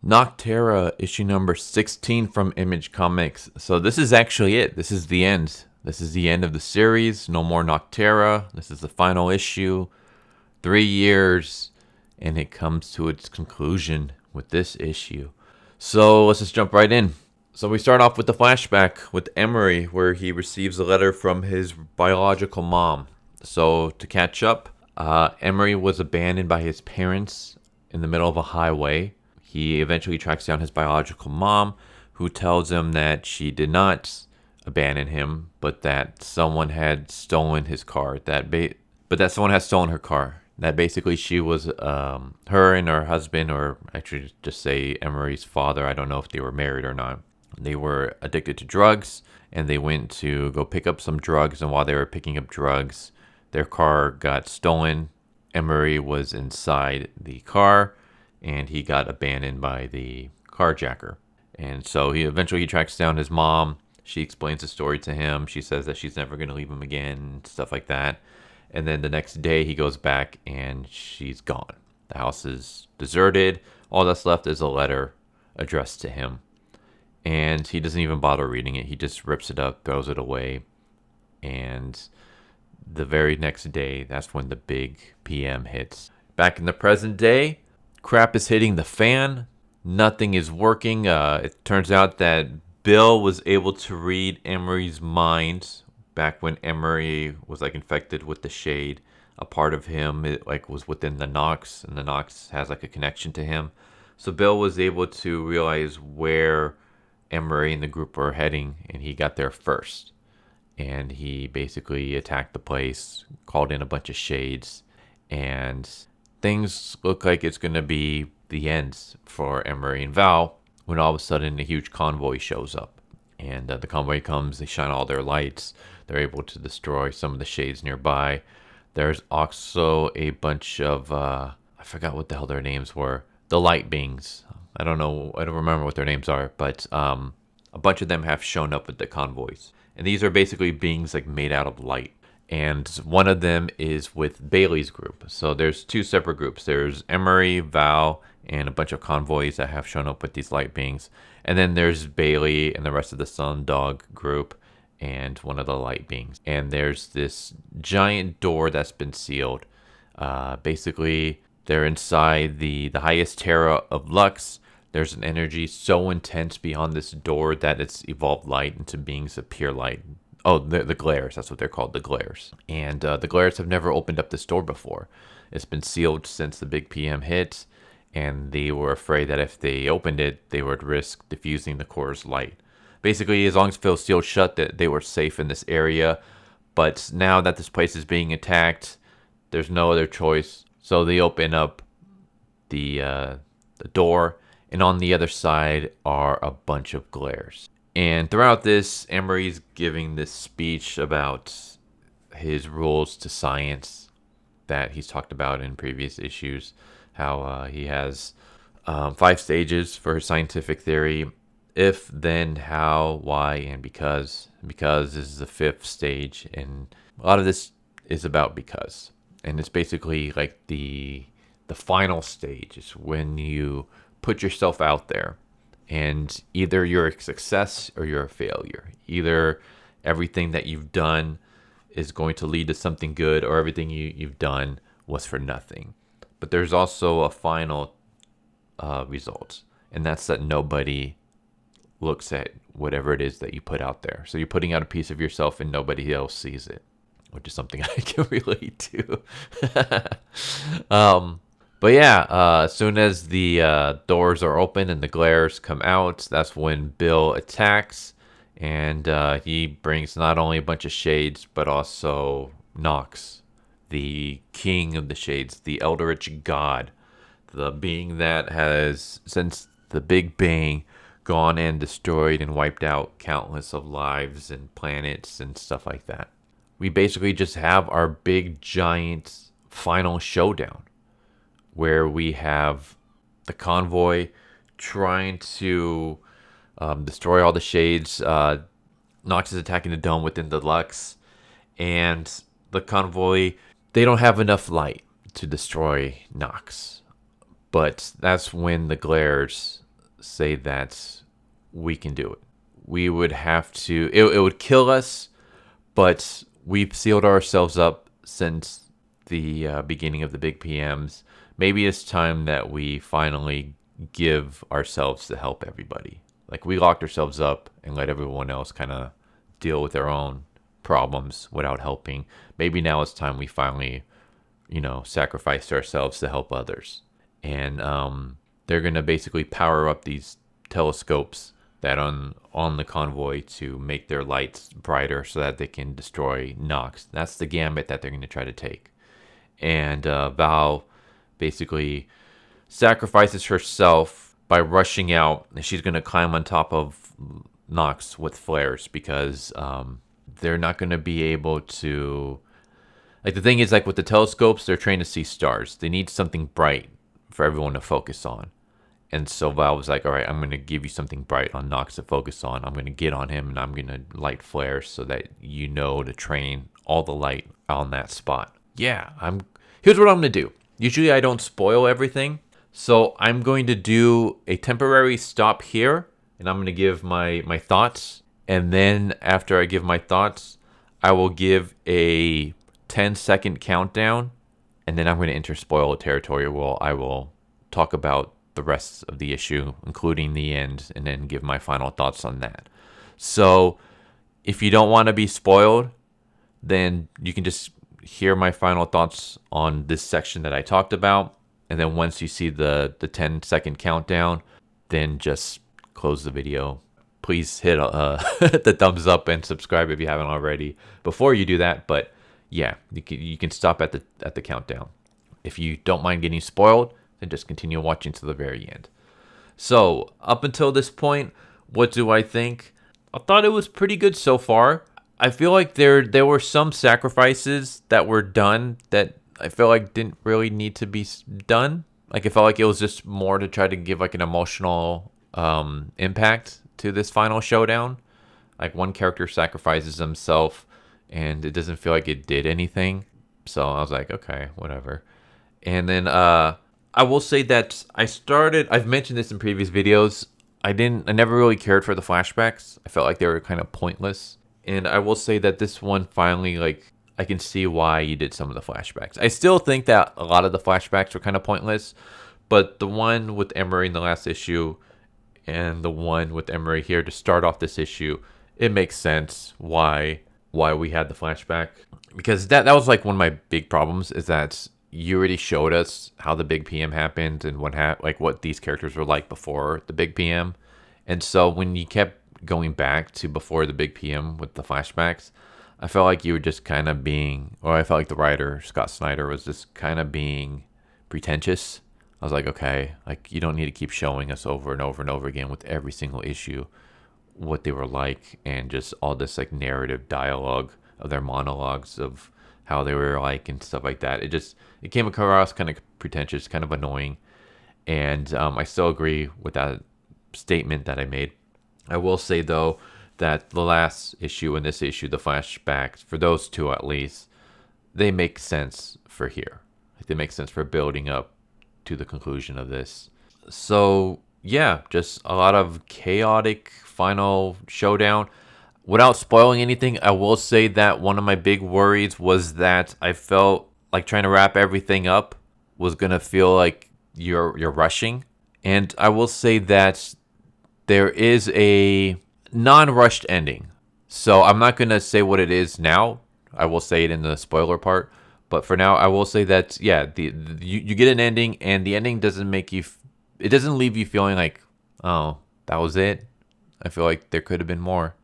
Nocterra, issue number 16 from Image Comics. So this is actually it. This is the end. This is the end of the series. No more Nocterra. This is the final issue. 3 years, and it comes to its conclusion with this issue. So let's just jump right in. So we start off with the flashback with Emery, where he receives a letter from his biological mom. So to catch up, Emery was abandoned by his parents in the middle of a highway. He eventually tracks down his biological mom, who tells him that she did not abandon him, but that someone had stolen his car. But that someone had stolen her car. That basically she was, her and her husband, or actually just say Emery's father, I don't know if they were married or not. They were addicted to drugs, and they went to go pick up some drugs, and while they were picking up drugs, their car got stolen. Emery was inside the car, and he got abandoned by the carjacker. And so he eventually tracks down his mom. She explains the story to him. She says that she's never going to leave him again, stuff like that. And then the next day he goes back and she's gone. The house is deserted. All that's left is a letter addressed to him. And he doesn't even bother reading it. He just rips it up, throws it away. And the very next day, that's when the big PM hits. Back in the present day, crap is hitting the fan. Nothing is working. It turns out that Bill was able to read Emery's mind back when Emery was infected with the shade. A part of him was within the Nox, and the Nox has a connection to him. So Bill was able to realize where Emery and the group were heading, and he got there first. And he basically attacked the place, called in a bunch of shades, and things look like it's going to be the end for Emery and Val when all of a sudden a huge convoy shows up. And the convoy comes, they shine all their lights, they're able to destroy some of the shades nearby. There's also a bunch of, I forgot what the hell their names were, the light beings. I don't remember what their names are, but a bunch of them have shown up with the convoys. And these are basically beings made out of light. And one of them is with Bailey's group. So there's two separate groups. There's Emery, Val, and a bunch of convoys that have shown up with these light beings. And then there's Bailey and the rest of the Sundog group and one of the light beings. And there's this giant door that's been sealed. Basically, they're inside the highest terra of Lux. There's an energy so intense beyond this door that it's evolved light into beings of pure light. Oh, the glares. That's what they're called, the glares. And the glares have never opened up this door before. It's been sealed since the big PM hit, and they were afraid that if they opened it, they would risk diffusing the core's light. Basically, as long as it feels sealed shut, that they were safe in this area. But now that this place is being attacked, there's no other choice. So they open up the door, and on the other side are a bunch of glares. And throughout this, Emery's giving this speech about his rules to science that he's talked about in previous issues. How he has 5 stages for his scientific theory. If, then, how, why, and because. Because is the 5th stage. And a lot of this is about because. And it's basically the final stage is when you put yourself out there. And either you're a success or you're a failure. Either everything that you've done is going to lead to something good, or everything you've done was for nothing. But there's also a final result, and that's that nobody looks at whatever it is that you put out there. So you're putting out a piece of yourself and nobody else sees it, which is something I can relate to. But yeah, as soon as the doors are open and the glares come out, that's when Bill attacks. And he brings not only a bunch of shades, but also Nox, the king of the shades, the Eldritch god, the being that has, since the Big Bang, gone and destroyed and wiped out countless of lives and planets and stuff like that. We basically just have our big, giant final showdown, where we have the convoy trying to destroy all the shades. Nox is attacking the dome within the Lux, and the convoy, they don't have enough light to destroy Nox. But that's when the glares say that we can do it. We would have to, it would kill us, but we've sealed ourselves up since the beginning of the big PMs. Maybe it's time that we finally give ourselves to help everybody. Like, we locked ourselves up and let everyone else kind of deal with their own problems without helping. Maybe now it's time we finally, sacrifice ourselves to help others. And they're going to basically power up these telescopes that on the convoy to make their lights brighter so that they can destroy Nox. That's the gambit that they're going to try to take. And Val basically sacrifices herself by rushing out, and she's going to climb on top of Nox with flares because they're not going to be able to... Like, the thing is, like, with the telescopes, they're trained to see stars. They need something bright for everyone to focus on. And so Val was like, all right, I'm going to give you something bright on Nox to focus on. I'm going to get on him, and I'm going to light flares so that to train all the light on that spot. Yeah, here's what I'm going to do. Usually I don't spoil everything. So I'm going to do a temporary stop here, and I'm going to give my thoughts. And then after I give my thoughts, I will give a 10-second countdown, and then I'm going to enter spoiler territory where I will talk about the rest of the issue, including the end, and then give my final thoughts on that. So if you don't want to be spoiled, then you can just hear my final thoughts on this section that I talked about. And then once you see the 10-second countdown, then just close the video. Please hit the thumbs up and subscribe if you haven't already before you do that. But yeah, you can stop at the countdown. If you don't mind getting spoiled, then just continue watching to the very end. So up until this point, what do I think? I thought it was pretty good so far. I feel like there were some sacrifices that were done that I feel like didn't really need to be done. Like, I felt like it was just more to try to give like an emotional impact to this final showdown. Like, one character sacrifices himself and it doesn't feel like it did anything. So I was like, okay, whatever. And then I will say that I've mentioned this in previous videos. I never really cared for the flashbacks. I felt like they were kind of pointless. And I will say that this one finally, like, I can see why you did some of the flashbacks. I still think that a lot of the flashbacks were kind of pointless, but the one with Emery in the last issue and the one with Emery here to start off this issue, it makes sense why we had the flashback. Because that was like one of my big problems, is that you already showed us how the big PM happened and what these characters were like before the big PM. And so when you kept going back to before the big PM with the flashbacks, I felt like you were just kind of I felt like the writer, Scott Snyder, was just kind of being pretentious. I was like, okay, like, you don't need to keep showing us over and over and over again with every single issue what they were like, and just all this like narrative dialogue of their monologues of how they were like and stuff like that. It came across kind of pretentious, kind of annoying. And I still agree with that statement that I made. I will say, though, that the last issue and this issue, the flashbacks, for those two at least, they make sense for here. They make sense for building up to the conclusion of this. So, yeah, just a lot of chaotic final showdown. Without spoiling anything, I will say that one of my big worries was that I felt like trying to wrap everything up was going to feel like you're rushing. And I will say that there is a non-rushed ending. So I'm not going to say what it is now. I will say it in the spoiler part. But for now, I will say that, yeah, you get an ending, and the ending doesn't it doesn't leave you feeling like, oh, that was it. I feel like there could have been more.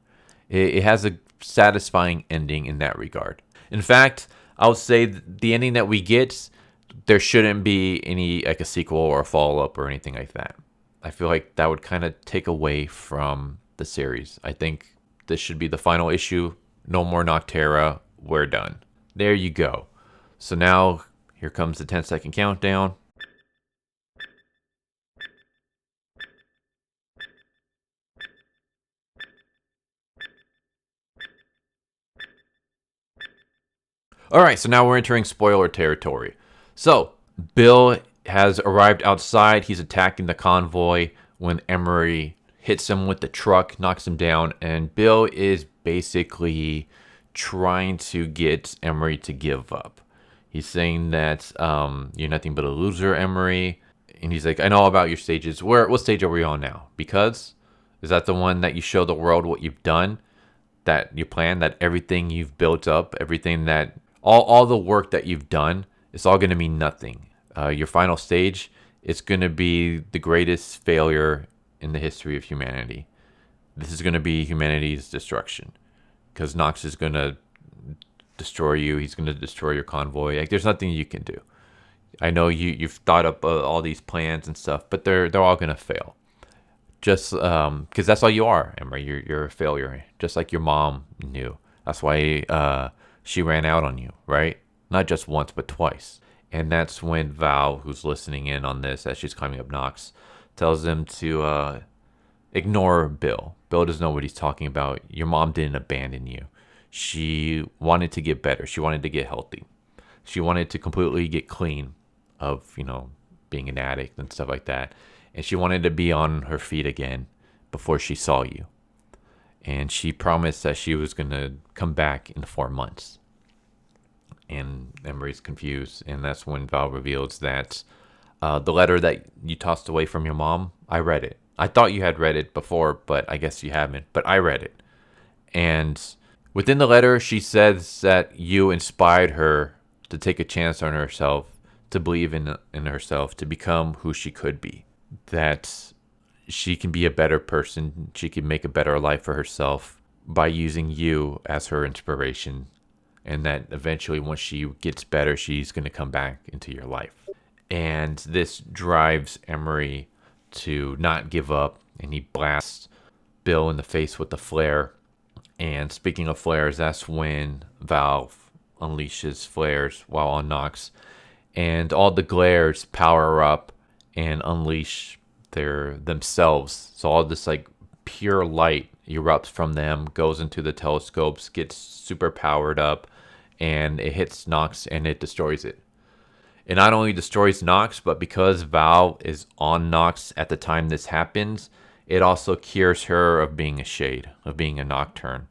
It has a satisfying ending in that regard. In fact, I would say the ending that we get, there shouldn't be any, like, a sequel or a follow-up or anything like that. I feel like that would kind of take away from the series. I think this should be the final issue. No more Nocterra. We're done. There you go. So now, here comes the 10-second countdown. Alright, so now we're entering spoiler territory. So, Bill has arrived outside. He's attacking the convoy when Emery hits him with the truck, knocks him down, and Bill is basically trying to get Emery to give up. He's saying that you're nothing but a loser, Emery. And he's like, I know about your stages. What stage are we on now? Because? Is that the one that you show the world what you've done? That you plan, that everything you've built up, everything that, all the work that you've done, it's all going to mean nothing. Your final stage, it's going to be the greatest failure in the history of humanity. This is going to be humanity's destruction. Because Nox is going to destroy you. He's going to destroy your convoy. Like, there's nothing you can do. I know you've thought up all these plans and stuff, but they're all gonna fail. Just because that's all you are, Emery. You're a failure, just like your mom knew. That's why she ran out on you, right? Not just once, but twice. And that's when Val, who's listening in on this as she's climbing up Nox, tells him to ignore Bill. Bill doesn't know what he's talking about. Your mom didn't abandon you. She wanted to get better. She wanted to get healthy. She wanted to completely get clean of, being an addict and stuff like that. And she wanted to be on her feet again before she saw you. And she promised that she was going to come back in 4 months. And Emery's confused. And that's when Val reveals that the letter that you tossed away from your mom, I read it. I thought you had read it before, but I guess you haven't. But I read it. And within the letter, she says that you inspired her to take a chance on herself, to believe in herself, to become who she could be. That she can be a better person. She can make a better life for herself by using you as her inspiration. And that eventually, once she gets better, she's going to come back into your life. And this drives Emery to not give up. And he blasts Bill in the face with the flare. And speaking of flares, that's when Valve unleashes flares while on Nox. And all the glares power up and unleash themselves. So all this like pure light erupts from them, goes into the telescopes, gets super powered up, and it hits Nox and it destroys it. It not only destroys Nox, but because Val is on Nox at the time this happens, it also cures her of being a shade, of being a nocturne.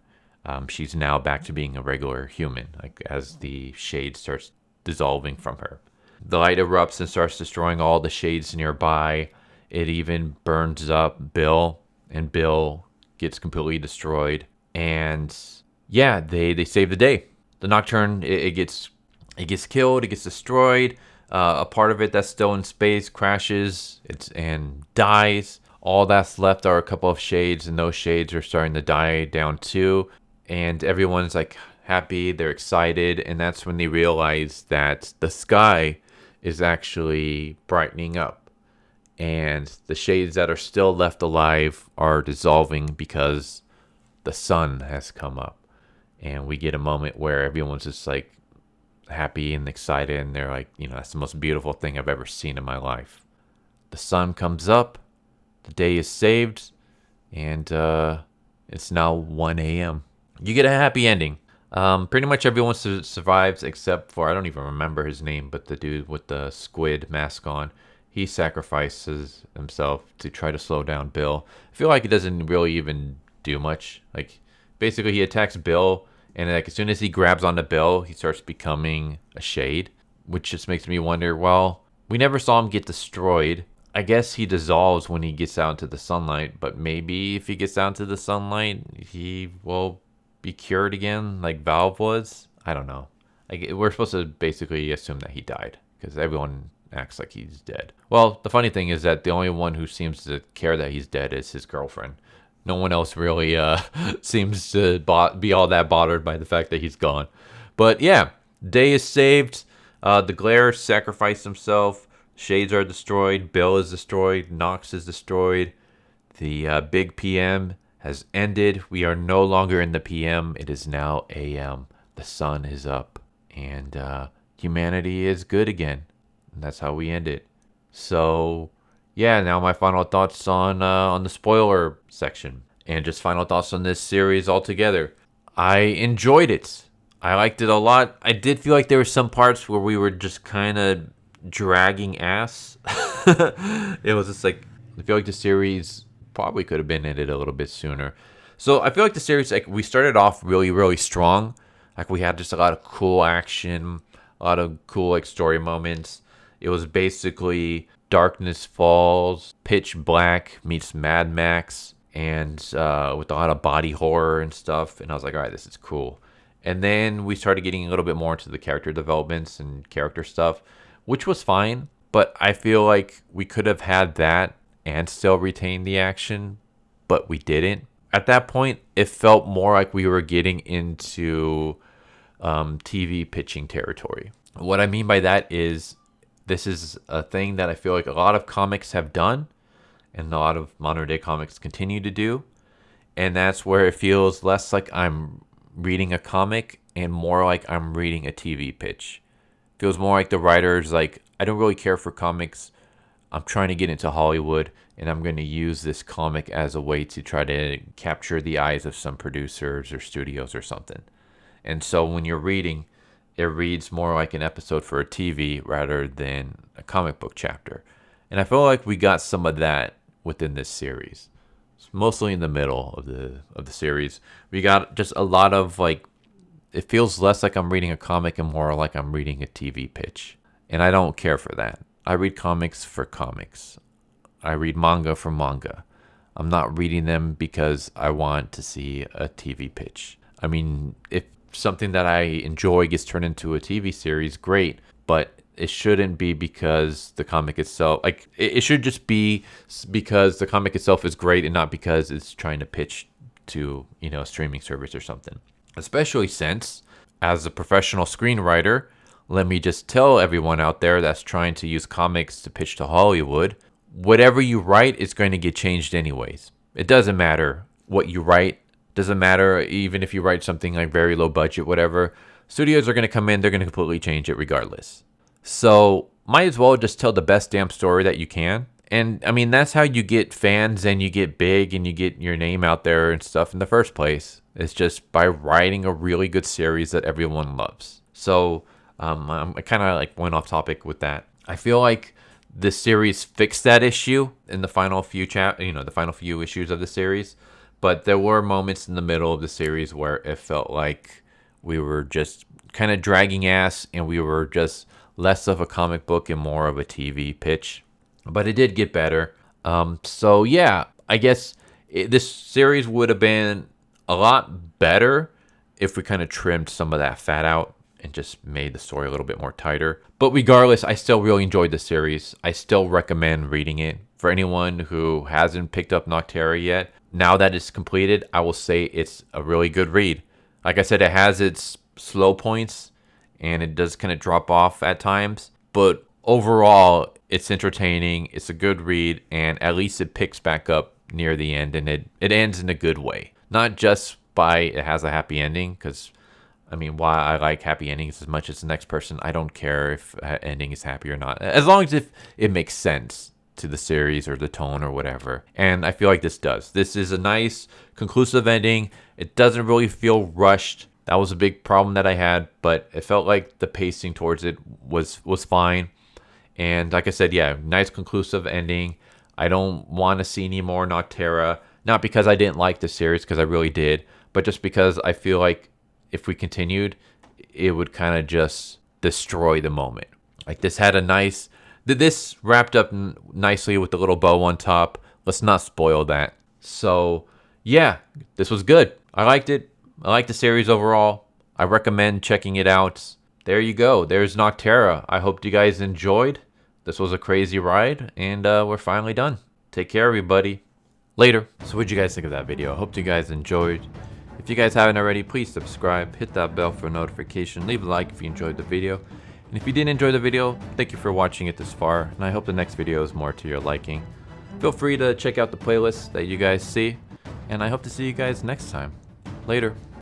She's now back to being a regular human, like as the shade starts dissolving from her. The light erupts and starts destroying all the shades nearby. It even burns up Bill, and Bill gets completely destroyed. And yeah, they save the day. The Nocturne, it gets killed, it gets destroyed. A part of it that's still in space crashes and dies. All that's left are a couple of shades, and those shades are starting to die down too. And everyone's like happy, they're excited, and that's when they realize that the sky is actually brightening up. And the shades that are still left alive are dissolving because the sun has come up. And we get a moment where everyone's just like happy and excited, and they're like, that's the most beautiful thing I've ever seen in my life. The sun comes up, the day is saved, and it's now 1 a.m. You get a happy ending. Pretty much everyone survives except for, I don't even remember his name, but the dude with the squid mask on. He sacrifices himself to try to slow down Bill. I feel like he doesn't really even do much. Like, basically he attacks Bill, and like as soon as he grabs onto Bill, he starts becoming a shade, which just makes me wonder, well, we never saw him get destroyed. I guess he dissolves when he gets out into the sunlight, but maybe if he gets out into the sunlight, he will be cured again like Valve was. I don't know. Like, we're supposed to basically assume that he died because everyone acts like he's dead. Well, the funny thing is that the only one who seems to care that he's dead is his girlfriend. No one else really seems to be all that bothered by the fact that he's gone. But yeah, day is saved. The glare sacrificed himself. Shades are destroyed. Bill is destroyed. Nox is destroyed. The big PM has ended. We are no longer in the PM. It is now AM. The sun is up. And humanity is good again. And that's how we end it. So, yeah, now my final thoughts on the spoiler section. And just final thoughts on this series altogether. I enjoyed it. I liked it a lot. I did feel like there were some parts where we were just kind of dragging ass. It was just like I feel like the series probably could have been ended a little bit sooner. So I feel like the series, like, we started off really, really strong. Like, we had just a lot of cool action, a lot of cool, like, story moments. It was basically Darkness Falls, Pitch Black meets Mad Max, and with a lot of body horror and stuff. And I was like, all right, this is cool. And then we started getting a little bit more into the character developments and character stuff, which was fine. But I feel like we could have had that and still retain the action, but we didn't. At that point, it felt more like we were getting into TV pitching territory. What I mean by that is, this is a thing that I feel like a lot of comics have done, and a lot of modern day comics continue to do. And that's where it feels less like I'm reading a comic and more like I'm reading a TV pitch. Feels more like the writer's like, I don't really care for comics. I'm trying to get into Hollywood, and I'm going to use this comic as a way to try to capture the eyes of some producers or studios or something. And so when you're reading, it reads more like an episode for a TV rather than a comic book chapter. And I feel like we got some of that within this series. It's mostly in the middle of the series. We got just a lot of, like, it feels less like I'm reading a comic and more like I'm reading a TV pitch. And I don't care for that. I read comics for comics. I read manga for manga. I'm not reading them because I want to see a TV pitch. I mean, if something that I enjoy gets turned into a TV series, great. But it shouldn't be because the comic itself, like, it should just be because the comic itself is great and not because it's trying to pitch to, you know, a streaming service or something. Especially since, as a professional screenwriter, let me just tell everyone out there that's trying to use comics to pitch to Hollywood, whatever you write is going to get changed anyways. It doesn't matter what you write. Doesn't matter even if you write something like very low budget, whatever. Studios are going to come in, they're going to completely change it regardless. So might as well just tell the best damn story that you can. And I mean, that's how you get fans and you get big and you get your name out there and stuff in the first place. It's just by writing a really good series that everyone loves. So I kind of like went off topic with that. I feel like the series fixed that issue in the final few the final few issues of the series. But there were moments in the middle of the series where it felt like we were just kind of dragging ass and we were just less of a comic book and more of a TV pitch. But it did get better. So yeah, I guess this series would have been a lot better if we kind of trimmed some of that fat out and just made the story a little bit more tighter. But regardless, I still really enjoyed the series. I still recommend reading it. For anyone who hasn't picked up Nocterra yet, now that it's completed, I will say it's a really good read. Like I said, it has its slow points and it does kind of drop off at times. But overall, it's entertaining, it's a good read, and at least it picks back up near the end, and it ends in a good way. Not just by it has a happy ending, because I mean, why I like happy endings as much as the next person, I don't care if ending is happy or not, as long as if it makes sense to the series or the tone or whatever. And I feel like this does. This is a nice, conclusive ending. It doesn't really feel rushed. That was a big problem that I had, but it felt like the pacing towards it was fine. And like I said, yeah, nice conclusive ending. I don't want to see any more Nocterra. Not because I didn't like the series, because I really did, but just because I feel like if we continued, it would kind of just destroy the moment. Like this wrapped up nicely with the little bow on top. Let's not spoil that. So yeah, this was good. I liked it. I like the series overall. I recommend checking it out. There you go. There's Nocterra. I hope you guys enjoyed. This was a crazy ride, and we're finally done. Take care, everybody. Later. So what'd you guys think of that video? I hope you guys enjoyed. If you guys haven't already, please subscribe, hit that bell for notification, leave a like if you enjoyed the video. And if you didn't enjoy the video, thank you for watching it this far, and I hope the next video is more to your liking. Feel free to check out the playlists that you guys see, and I hope to see you guys next time. Later.